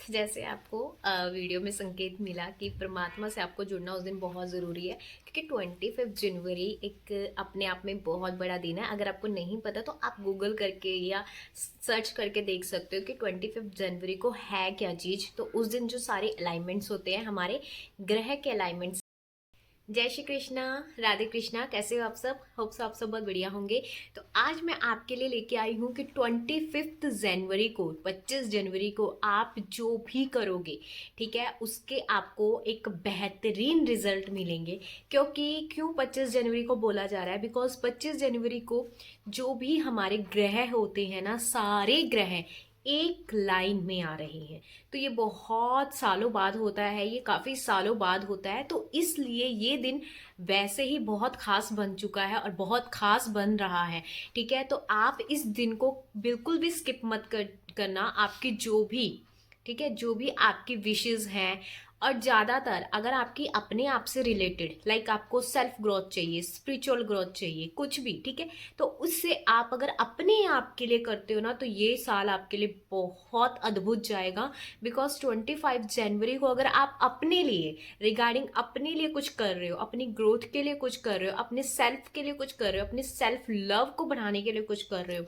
जैसे आपको वीडियो में संकेत मिला कि परमात्मा से आपको जुड़ना उस दिन बहुत ज़रूरी है, क्योंकि 25 जनवरी एक अपने आप में बहुत बड़ा दिन है। अगर आपको नहीं पता तो आप गूगल करके या सर्च करके देख सकते हो कि 25 जनवरी को है क्या चीज़। तो उस दिन जो सारे अलाइनमेंट्स होते हैं, हमारे ग्रह के अलाइनमेंट्स। जय श्री कृष्णा, राधे कृष्णा, कैसे हो आप सब? होप्स आप सब बहुत बढ़िया होंगे। तो आज मैं आपके लिए लेके आई हूँ कि 25 जनवरी को, 25 जनवरी को आप जो भी करोगे, ठीक है, उसके आपको एक बेहतरीन रिजल्ट मिलेंगे। क्यों 25 जनवरी को बोला जा रहा है? बिकॉज 25 जनवरी को जो भी हमारे ग्रह होते हैं ना, सारे ग्रह एक लाइन में आ रहे हैं। तो ये बहुत सालों बाद होता है, ये काफी सालों बाद होता है। तो इसलिए ये दिन वैसे ही बहुत खास बन चुका है और बहुत खास बन रहा है। ठीक है, तो आप इस दिन को बिल्कुल भी स्किप मत करना। आपकी जो भी, ठीक है, जो भी आपकी विशेस हैं, और ज़्यादातर अगर आपकी अपने आप से रिलेटेड, लाइक आपको सेल्फ ग्रोथ चाहिए, स्पिरिचुअल ग्रोथ चाहिए, कुछ भी, ठीक है, तो उससे आप अगर अपने आप के लिए करते हो ना, तो ये साल आपके लिए बहुत अद्भुत जाएगा। बिकॉज 25 जनवरी को अगर आप अपने लिए, रिगार्डिंग अपने लिए कुछ कर रहे हो, अपनी ग्रोथ के लिए कुछ कर रहे हो, अपने सेल्फ के लिए कुछ कर रहे हो, अपने सेल्फ लव को बढ़ाने के लिए कुछ कर रहे हो,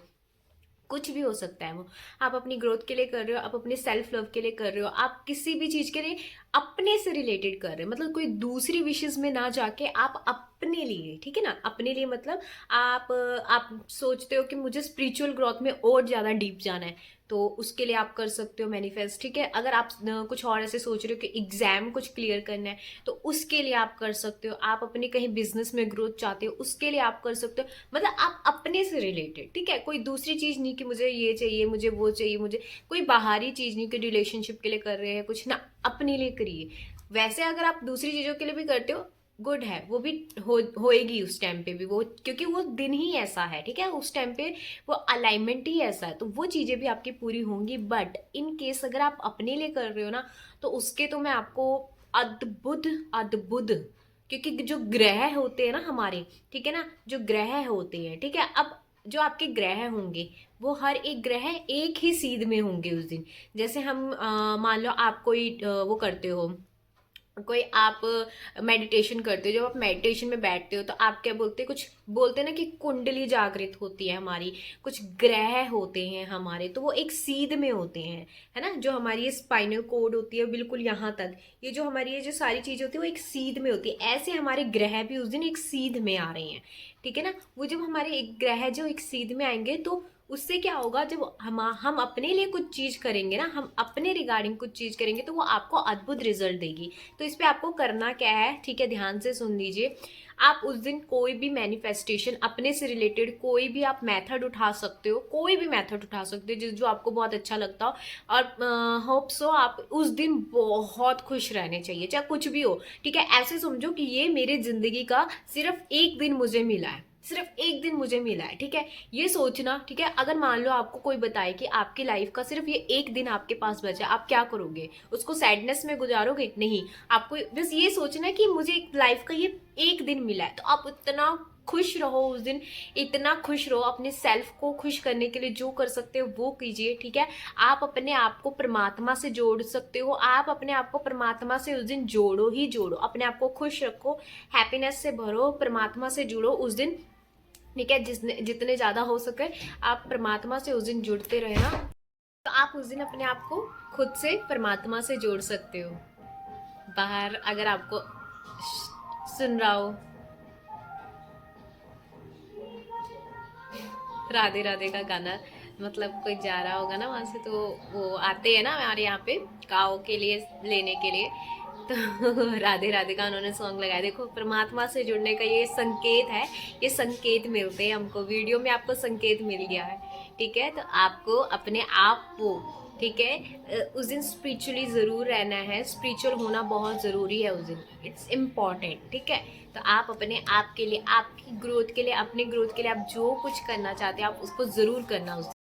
कुछ भी हो सकता है वो, आप अपनी ग्रोथ के लिए कर रहे हो, आप अपने सेल्फ लव के लिए कर रहे हो, आप किसी भी चीज के लिए अपने से रिलेटेड कर रहे हो, मतलब कोई दूसरी विशेष में ना जाके आप अपने लिए, ठीक है ना, अपने लिए मतलब आप सोचते हो कि मुझे स्पिरिचुअल ग्रोथ में और ज्यादा डीप जाना है, तो उसके लिए आप कर सकते हो मैनिफेस्ट। ठीक है, अगर आप कुछ और ऐसे सोच रहे हो कि एग्जाम कुछ क्लियर करना है, तो उसके लिए आप कर सकते हो। आप अपने कहीं बिजनेस में ग्रोथ चाहते हो, उसके लिए आप कर सकते हो। मतलब आप अपने से रिलेटेड, ठीक है, कोई दूसरी चीज नहीं कि मुझे ये चाहिए, मुझे वो चाहिए, मुझे कोई बाहरी चीज नहीं कि रिलेशनशिप के लिए कर रहे हैं कुछ ना, अपने लिए करिए। वैसे अगर आप दूसरी चीजों के लिए भी करते हो, गुड है, वो भी होएगी उस टाइम पे भी वो, क्योंकि वो दिन ही ऐसा है, ठीक है, उस टाइम पे वो अलाइनमेंट ही ऐसा है, तो वो चीजें भी आपकी पूरी होंगी। बट इन केस अगर आप अपने लिए कर रहे हो ना, तो उसके तो मैं आपको अद्भुत अद्भुत, क्योंकि जो ग्रह होते हैं ना हमारे, ठीक है ना, जो ग्रह होते हैं, ठीक है, अब जो आपके ग्रह होंगे, वो हर एक ग्रह एक ही सीध में होंगे उस दिन। जैसे हम मान लो आप कोई वो करते हो, कोई आप मेडिटेशन करते हो, जब आप मेडिटेशन में बैठते हो तो आप क्या बोलते हैं, कुछ बोलते हैं ना कि कुंडली जागृत होती है हमारी, कुछ ग्रह होते हैं हमारे, तो वो एक सीध में होते हैं, है ना, जो हमारी ये स्पाइनल कोड होती है बिल्कुल यहाँ तक, ये जो हमारी ये जो सारी चीजें होती है वो एक सीध में होती है। ऐसे हमारे ग्रह भी उस दिन एक सीध में आ रहे हैं, ठीक है ना। वो जब हमारे एक ग्रह जो एक सीध में आएंगे, तो उससे क्या होगा, जब हम अपने लिए कुछ चीज करेंगे ना, हम अपने रिगार्डिंग कुछ चीज करेंगे, तो वो आपको अद्भुत रिजल्ट देगी। तो इस पे आपको करना क्या है, ठीक है, ध्यान से सुन लीजिए। आप उस दिन कोई भी मैनिफेस्टेशन अपने से रिलेटेड कोई भी आप मेथड उठा सकते हो, कोई भी मेथड उठा सकते हो जिस जो आपको बहुत अच्छा लगता हो। और होप सो आप उस दिन बहुत खुश रहने चाहिए, चाहे कुछ भी हो, ठीक है। ऐसे समझो कि ये मेरी जिंदगी का सिर्फ एक दिन मुझे मिला है, सिर्फ एक दिन मुझे मिला है, ठीक है। ये सोचना, ठीक है, अगर मान लो आपको कोई बताए कि आपकी लाइफ का सिर्फ ये एक दिन आपके पास बचा, आप क्या करोगे? उसको सैडनेस में गुजारोगे? नहीं, आपको बस ये सोचना है कि मुझे एक लाइफ का ये एक दिन मिला है, तो आप इतना खुश रहो उस दिन, इतना खुश रहो। अपने सेल्फ को खुश करने के लिए जो कर सकते हो वो कीजिए, ठीक है। आप अपने आप को परमात्मा से जोड़ सकते हो, आप अपने आप को परमात्मा से उस दिन जोड़ो ही जोड़ो, अपने आप को खुश रखो, हैप्पीनेस से भरो, परमात्मा से जुड़ो उस दिन, ठीक है। जितने ज्यादा हो सके आप परमात्मा से उस दिन जुड़ते रहे ना, तो आप उस दिन अपने आप को खुद से परमात्मा से जोड़ सकते हो। बाहर अगर आपको सुन रहा हो राधे राधे का गाना, मतलब कोई जा रहा होगा ना वहां से, तो वो आते हैं ना हमारे यहाँ पे काओ के लिए लेने के लिए, तो राधे राधे का उन्होंने सॉन्ग लगाया। देखो, परमात्मा से जुड़ने का ये संकेत है, ये संकेत मिलते हैं हमको, वीडियो में आपको संकेत मिल गया है, ठीक है। तो आपको अपने आप को, ठीक है, उस दिन स्पिरिचुअली जरूर रहना है, स्पिरिचुअल होना बहुत जरूरी है उस दिन, इट्स इम्पॉर्टेंट, ठीक है। तो आप अपने आप के लिए, आपकी ग्रोथ के लिए, अपने ग्रोथ के लिए आप जो कुछ करना चाहते हैं आप उसको जरूर करना उस दिन।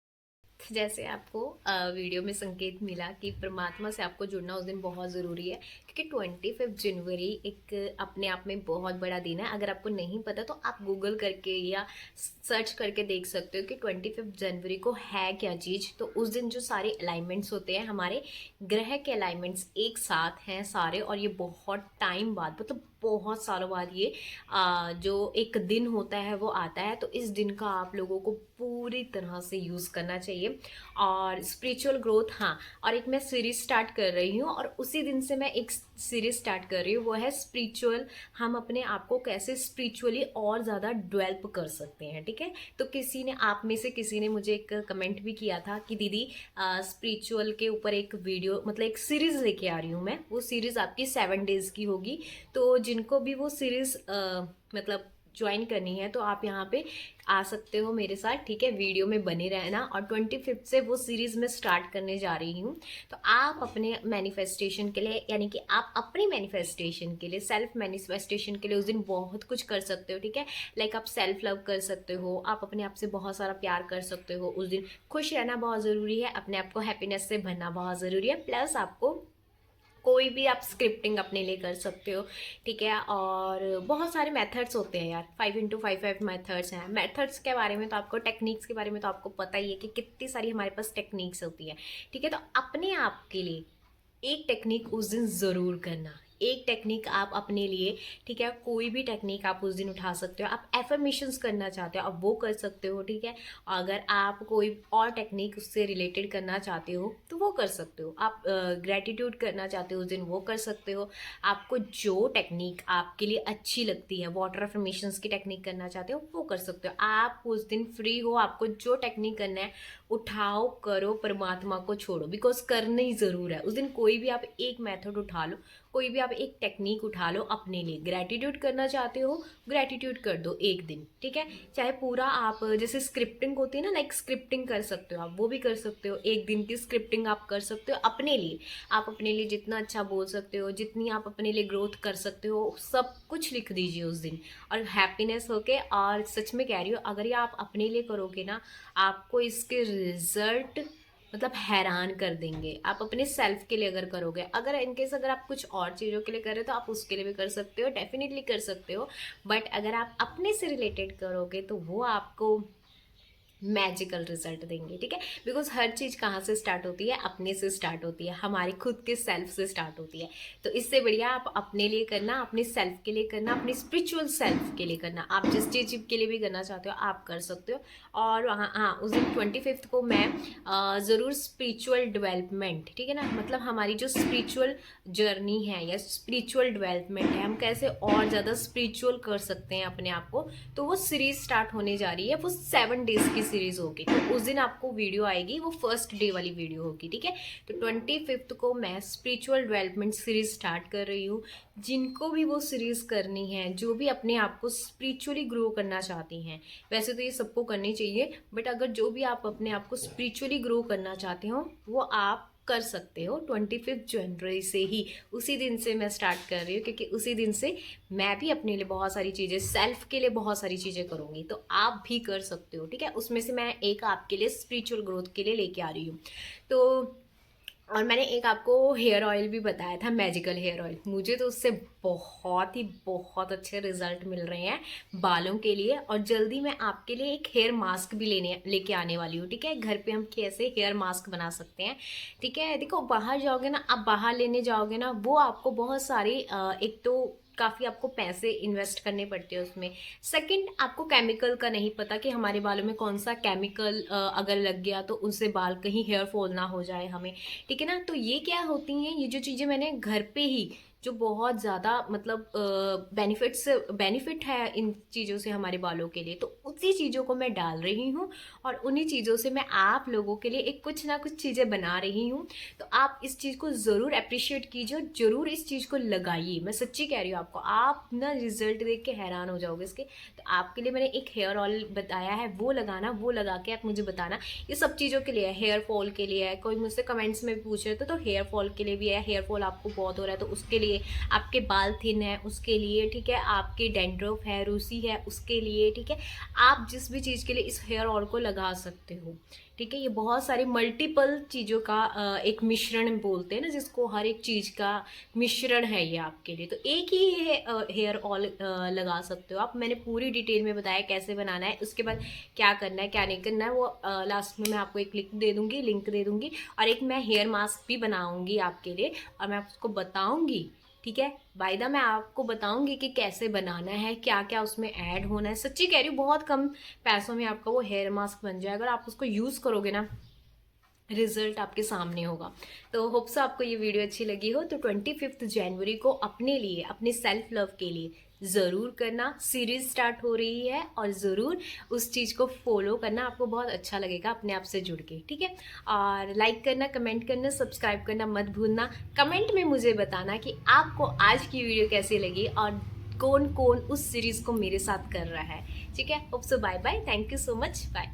जैसे आपको वीडियो में संकेत मिला कि परमात्मा से आपको जुड़ना उस दिन बहुत ज़रूरी है, क्योंकि 25 जनवरी एक अपने आप में बहुत बड़ा दिन है। अगर आपको नहीं पता तो आप गूगल करके या सर्च करके देख सकते हो कि 25 जनवरी को है क्या चीज़। तो उस दिन जो सारे अलाइनमेंट्स होते हैं, हमारे ग्रह के अलाइनमेंट्स एक साथ हैं सारे, और ये बहुत टाइम बाद, मतलब बहुत सालों बाद ये जो एक दिन होता है वो आता है। तो इस दिन का आप लोगों को पूरी तरह से यूज़ करना चाहिए। और स्पिरिचुअल ग्रोथ, हाँ, और एक मैं सीरीज स्टार्ट कर रही हूँ, और उसी दिन से मैं एक सीरीज स्टार्ट कर रही हूँ, वो है स्पिरिचुअल। हम अपने आप को कैसे स्पिरिचुअली और ज़्यादा डेवलप कर सकते हैं, ठीक है। तो किसी ने, आप में से किसी ने मुझे एक कमेंट भी किया था कि दीदी स्पिरिचुअल के ऊपर एक वीडियो, मतलब एक सीरीज लेके आ रही हूँ मैं। वो सीरीज आपकी 7 डेज की होगी। तो जिनको भी वो सीरीज मतलब ज्वाइन करनी है तो आप यहाँ पे आ सकते हो मेरे साथ, ठीक है। वीडियो में बने रहना। और 25 से वो सीरीज में स्टार्ट करने जा रही हूँ। तो आप अपने मैनिफेस्टेशन के लिए, यानी कि आप अपनी मैनिफेस्टेशन के लिए, सेल्फ मैनिफेस्टेशन के लिए उस दिन बहुत कुछ कर सकते हो, ठीक है। लाइक आप सेल्फ लव कर सकते हो, आप अपने आप से बहुत सारा प्यार कर सकते हो। उस दिन खुश रहना बहुत ज़रूरी है, अपने आप को हैप्पीनेस से भरना बहुत ज़रूरी है। प्लस आपको कोई भी आप स्क्रिप्टिंग अपने लिए कर सकते हो, ठीक है। और बहुत सारे मेथड्स होते हैं यार, 5x5 मेथड्स हैं। मेथड्स के बारे में तो आपको, टेक्निक्स के बारे में तो आपको पता ही है कि कितनी सारी हमारे पास टेक्निक्स होती है, ठीक है। तो अपने आप के लिए एक टेक्निक उस दिन ज़रूर करना। एक टेक्निक आप अपने लिए, ठीक है, कोई भी टेक्निक आप उस दिन उठा सकते हो। आप एफर्मेशंस करना चाहते हो, आप वो कर सकते हो, ठीक है। अगर आप कोई और टेक्निक उससे रिलेटेड करना चाहते हो तो वो कर सकते हो। आप ग्रेटिट्यूड करना चाहते हो उस दिन, वो कर सकते हो। आपको जो टेक्निक आपके लिए अच्छी लगती है, वाटर एफर्मेशंस की टेक्निक करना चाहते हो, वो कर सकते हो। आप उस दिन फ्री हो, आपको जो टेक्निक करना है उठाओ, करो, परमात्मा को छोड़ो, बिकॉज करना ही ज़रूर है उस दिन। कोई भी आप एक मेथड उठा लो, कोई भी आप एक टेक्निक उठा लो अपने लिए। ग्रेटिट्यूड करना चाहते हो, ग्रेटिट्यूड कर दो एक दिन, ठीक है। चाहे पूरा आप, जैसे स्क्रिप्टिंग होती है ना, लाइक स्क्रिप्टिंग कर सकते हो आप, वो भी कर सकते हो। एक दिन की स्क्रिप्टिंग आप कर सकते हो अपने लिए। आप अपने लिए जितना अच्छा बोल सकते हो, जितनी आप अपने लिए ग्रोथ कर सकते हो, सब कुछ लिख दीजिए उस दिन। और हैप्पीनेस होके, और सच में कह रही हूँ, अगर ये आप अपने लिए करोगे ना, आपको इसके रिजल्ट मतलब हैरान कर देंगे। आप अपने सेल्फ के लिए अगर करोगे, अगर इनकेस अगर आप कुछ और चीज़ों के लिए कर रहे हो तो आप उसके लिए भी कर सकते हो, डेफिनेटली कर सकते हो। बट अगर आप अपने से रिलेटेड करोगे तो वो आपको मैजिकल रिजल्ट देंगे, ठीक है। बिकॉज हर चीज़ कहाँ से स्टार्ट होती है? अपने से स्टार्ट होती है, हमारी खुद के सेल्फ से स्टार्ट होती है। तो इससे बढ़िया आप अपने लिए करना, अपने सेल्फ के लिए करना, अपने स्पिरिचुअल सेल्फ के लिए करना। आप जिस चीज़ के लिए भी करना चाहते हो आप कर सकते हो। और हाँ हाँ, उस दिन 25 को मैं ज़रूर स्पिरिचुअल डेवलपमेंट, ठीक है ना, मतलब हमारी जो स्पिरिचुअल जर्नी है या स्पिरिचुअल डेवलपमेंट है, हम कैसे और ज़्यादा स्पिरिचुअल कर सकते हैं अपने आप को, तो वो सीरीज स्टार्ट होने जा रही है। वो 7 डेज की सीरीज होगी। तो उस दिन आपको वीडियो आएगी, वो फर्स्ट डे वाली वीडियो होगी, ठीक है। तो 25 को मैं स्पिरिचुअल डेवलपमेंट सीरीज स्टार्ट कर रही हूँ। जिनको भी वो सीरीज करनी है, जो भी अपने आप को स्पिरिचुअली ग्रो करना चाहती हैं, वैसे तो ये सबको करनी चाहिए, बट अगर जो भी आप अपने आप को स्पिरिचुअली ग्रो करना चाहते हो वो आप कर सकते हो 25 जनवरी से ही। उसी दिन से मैं स्टार्ट कर रही हूँ, क्योंकि उसी दिन से मैं भी अपने लिए बहुत सारी चीज़ें, सेल्फ के लिए बहुत सारी चीज़ें करूँगी। तो आप भी कर सकते हो, ठीक है। उसमें से मैं एक आपके लिए स्पिरिचुअल ग्रोथ के लिए लेके आ रही हूँ। तो और मैंने एक आपको हेयर ऑयल भी बताया था, मैजिकल हेयर ऑयल। मुझे तो उससे बहुत ही बहुत अच्छे रिजल्ट मिल रहे हैं बालों के लिए। और जल्दी मैं आपके लिए एक हेयर मास्क भी लेके आने वाली हूँ, ठीक है। घर पे हम कैसे हेयर मास्क बना सकते हैं, ठीक है। देखो, बाहर जाओगे ना, आप बाहर लेने जाओगे ना, वो आपको बहुत सारी एक तो काफ़ी आपको पैसे इन्वेस्ट करने पड़ते हैं उसमें। सेकंड, आपको केमिकल का नहीं पता कि हमारे बालों में कौन सा केमिकल अगर लग गया तो उनसे बाल कहीं हेयर फॉल ना हो जाए हमें, ठीक है ना। तो ये क्या होती हैं, ये जो चीज़ें मैंने घर पे ही, जो बहुत ज़्यादा मतलब बेनिफिट है इन चीज़ों से हमारे बालों के लिए, तो उसी चीज़ों को मैं डाल रही हूँ। और उन्हीं चीज़ों से मैं आप लोगों के लिए एक कुछ ना कुछ चीज़ें बना रही हूँ। तो आप इस चीज़ को ज़रूर अप्रिशिएट कीजिए, ज़रूर इस चीज़ को लगाइए। मैं सच्ची कह रही हूँ आपको, आप ना रिजल्ट देख के हैरान हो जाओगे इसके। तो आपके लिए मैंने एक हेयर ऑयल बताया है, वो लगाना, वो लगा के आप मुझे बताना। ये सब चीज़ों के लिए है, हेयर फॉल के लिए है, कोई मुझसे कमेंट्स में भी पूछ रहे थे तो हेयर फॉल के लिए भी है। हेयर फॉल आपको बहुत हो रहा है तो उसके लिए, आपके बाल थिन है उसके लिए, ठीक है, आपके डेंड्रफ है, रूसी है, उसके लिए, ठीक है। आप जिस भी चीज़ के लिए इस हेयर ऑयल को लगा सकते हो, ठीक है। ये बहुत सारी मल्टीपल चीज़ों का एक मिश्रण बोलते हैं ना, जिसको हर एक चीज़ का मिश्रण है ये आपके लिए। तो एक ही हेयर ऑयल लगा सकते हो आप। मैंने पूरी डिटेल में बताया कैसे बनाना है, उसके बाद क्या करना है क्या नहीं करना है, वो लास्ट में मैं आपको एक लिंक दे दूँगी। और एक मैं हेयर मास्क भी बनाऊँगी आपके लिए, और मैं आपको बताऊँगी, ठीक है। बाय द मैं आपको बताऊंगी कि कैसे बनाना है, क्या क्या उसमें ऐड होना है। सच्ची कह रही हूँ, बहुत कम पैसों में आपका वो हेयर मास्क बन जाएगा। अगर आप उसको यूज़ करोगे ना, रिजल्ट आपके सामने होगा। तो होप्स आपको ये वीडियो अच्छी लगी हो। तो 25 जनवरी को अपने लिए, अपने सेल्फ लव के लिए ज़रूर करना। सीरीज स्टार्ट हो रही है, और ज़रूर उस चीज़ को फॉलो करना, आपको बहुत अच्छा लगेगा अपने आप से जुड़ के, ठीक है। और लाइक करना, कमेंट करना, सब्सक्राइब करना मत भूलना। कमेंट में मुझे बताना कि आपको आज की वीडियो कैसी लगी, और कौन कौन उस सीरीज़ को मेरे साथ कर रहा है, ठीक है। Hope so, bye bye, thank you so much, bye.